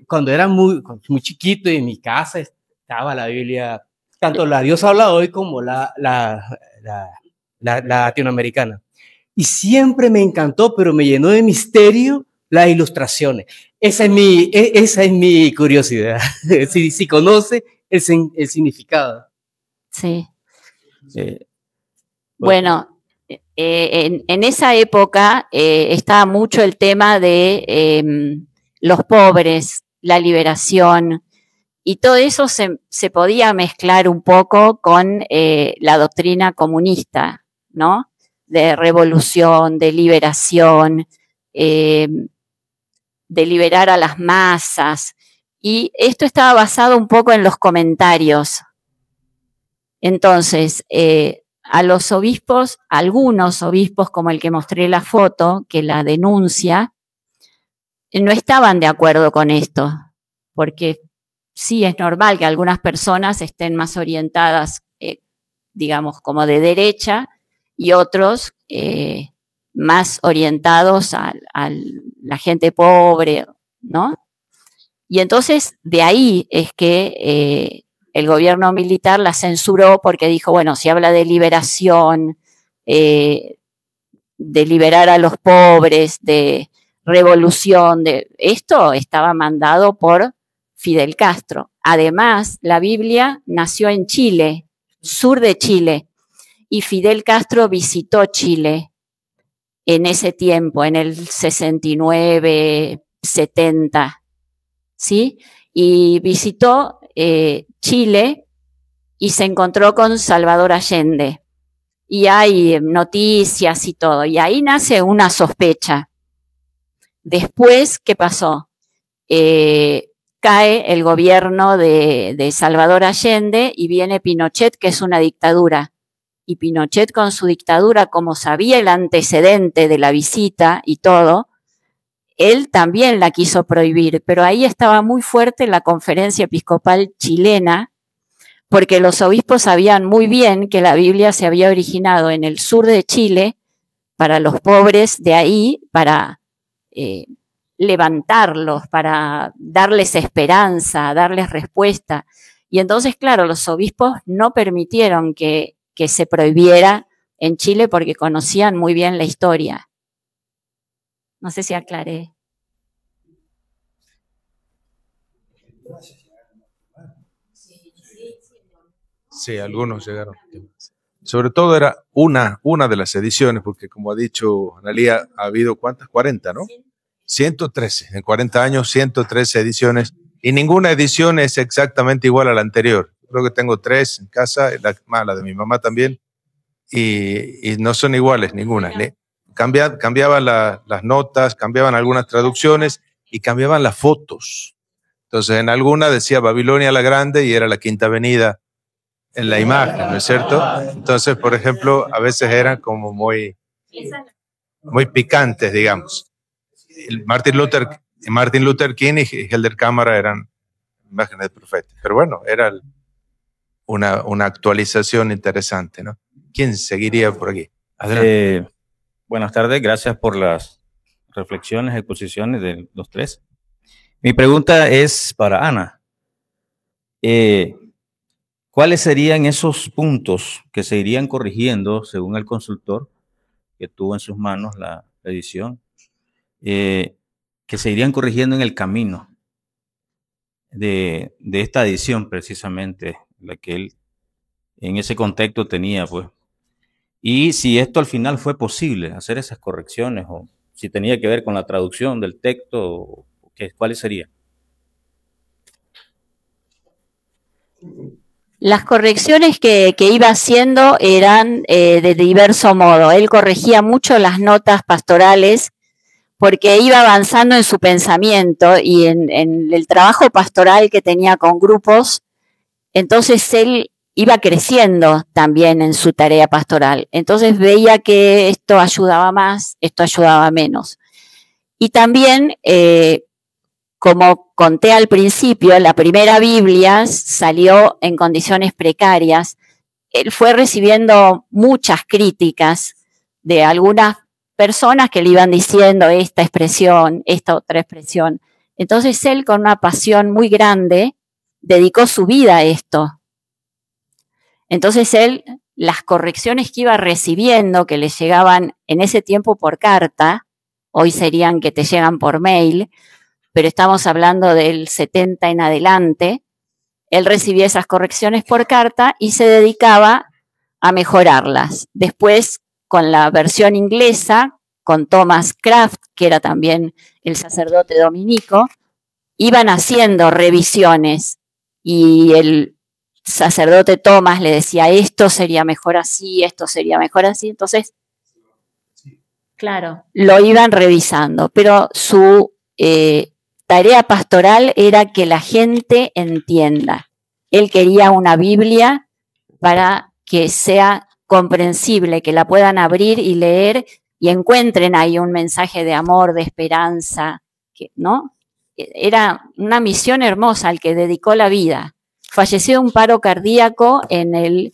E: Cuando era muy chiquito y en mi casa estaba la Biblia, tanto la Dios habla hoy como la latinoamericana. Y siempre me encantó, pero me llenó de misterio las ilustraciones. Esa es mi curiosidad. si conoce el significado.
G: Sí. Bueno, en esa época estaba mucho el tema de los pobres, la liberación, y todo eso se podía mezclar un poco con la doctrina comunista, ¿no? De revolución, de liberación, de liberar a las masas. Y esto estaba basado un poco en los comentarios. Entonces, a los obispos, algunos obispos, como el que mostré la foto, que la denuncia, no estaban de acuerdo con esto, porque sí es normal que algunas personas estén más orientadas, digamos, como de derecha, y otros más orientados a la gente pobre, ¿no? Y entonces de ahí es que el gobierno militar la censuró porque dijo, bueno, si habla de liberación, de liberar a los pobres, de revolución, esto estaba mandado por Fidel Castro. Además, la Biblia nació en Chile, sur de Chile, y Fidel Castro visitó Chile en ese tiempo, en el 69, 70, ¿sí? Y visitó Chile y se encontró con Salvador Allende. Y hay noticias y todo. Y ahí nace una sospecha. Después, ¿qué pasó? cae el gobierno de Salvador Allende y viene Pinochet, que es una dictadura. Y Pinochet con su dictadura, como sabía el antecedente de la visita y todo, él también la quiso prohibir, pero ahí estaba muy fuerte la conferencia episcopal chilena, porque los obispos sabían muy bien que la Biblia se había originado en el sur de Chile para los pobres de ahí, para levantarlos, para darles esperanza, darles respuesta. Y entonces, claro, los obispos no permitieron que se prohibiera en Chile porque conocían muy bien la historia. No sé si aclaré.
H: Sí, algunos llegaron. Sobre todo era una de las ediciones, porque como ha dicho Analía, ha habido ¿cuántas? 40, ¿no? 113. En 40 años, 113 ediciones. Y ninguna edición es exactamente igual a la anterior. Creo que tengo 3 en casa, la de mi mamá también. Y no son iguales ninguna. Cambiaban las notas, cambiaban algunas traducciones y cambiaban las fotos. Entonces en alguna decía Babilonia la Grande y era la Quinta Avenida en la imagen, ¿no es cierto? Entonces, por ejemplo, a veces eran como muy picantes, digamos. Martin Luther King y Helder Cámara eran imágenes de profetas. Pero bueno, era una actualización interesante, ¿no? ¿Quién seguiría por aquí? Adelante.
I: Buenas tardes, gracias por las reflexiones, exposiciones de los tres. Mi pregunta es para Ana. ¿Cuáles serían esos puntos que se irían corrigiendo según el consultor que tuvo en sus manos la edición, que se irían corrigiendo en el camino de esta edición precisamente, la que él en ese contexto tenía, pues? Y si esto al final fue posible, hacer esas correcciones, o si tenía que ver con la traducción del texto, o ¿cuáles serían?
G: Las correcciones que iba haciendo eran de diverso modo. Él corregía mucho las notas pastorales porque iba avanzando en su pensamiento y en el trabajo pastoral que tenía con grupos. Entonces él iba creciendo también en su tarea pastoral. Entonces veía que esto ayudaba más, esto ayudaba menos. Y también, como conté al principio, la primera Biblia salió en condiciones precarias. Él fue recibiendo muchas críticas de algunas personas que le iban diciendo esta expresión, esta otra expresión. Entonces él, con una pasión muy grande, dedicó su vida a esto. Entonces él, las correcciones que iba recibiendo, que le llegaban en ese tiempo por carta, hoy serían que te llegan por mail, pero estamos hablando del 70 en adelante, él recibía esas correcciones por carta y se dedicaba a mejorarlas. Después, con la versión inglesa, con Thomas Kraft, que era también el sacerdote dominico, iban haciendo revisiones y el sacerdote Thomas le decía, esto sería mejor así, esto sería mejor así. Entonces, claro, lo iban revisando, pero su tarea pastoral era que la gente entienda. Él quería una Biblia para que sea comprensible, que la puedan abrir y leer y encuentren ahí un mensaje de amor, de esperanza, ¿no? Era una misión hermosa al que dedicó la vida. Falleció de un paro cardíaco en el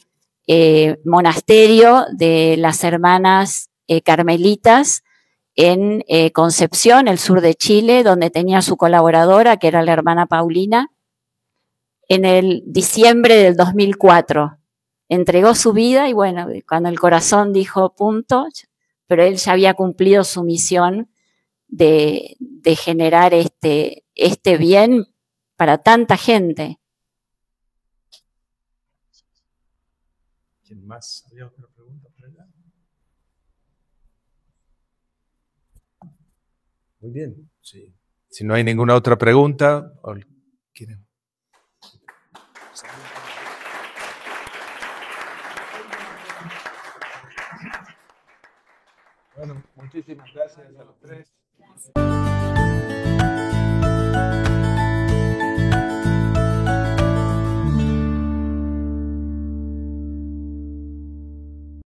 G: monasterio de las hermanas carmelitas en Concepción, el sur de Chile, donde tenía su colaboradora, que era la hermana Paulina, en el diciembre del 2004. Entregó su vida y bueno, cuando el corazón dijo punto, pero él ya había cumplido su misión de generar este bien para tanta gente.
H: ¿Quién más? ¿Había otra pregunta por allá? Muy bien. Sí. Si no hay ninguna otra pregunta, ¿quieren? Bueno, muchísimas gracias a los tres.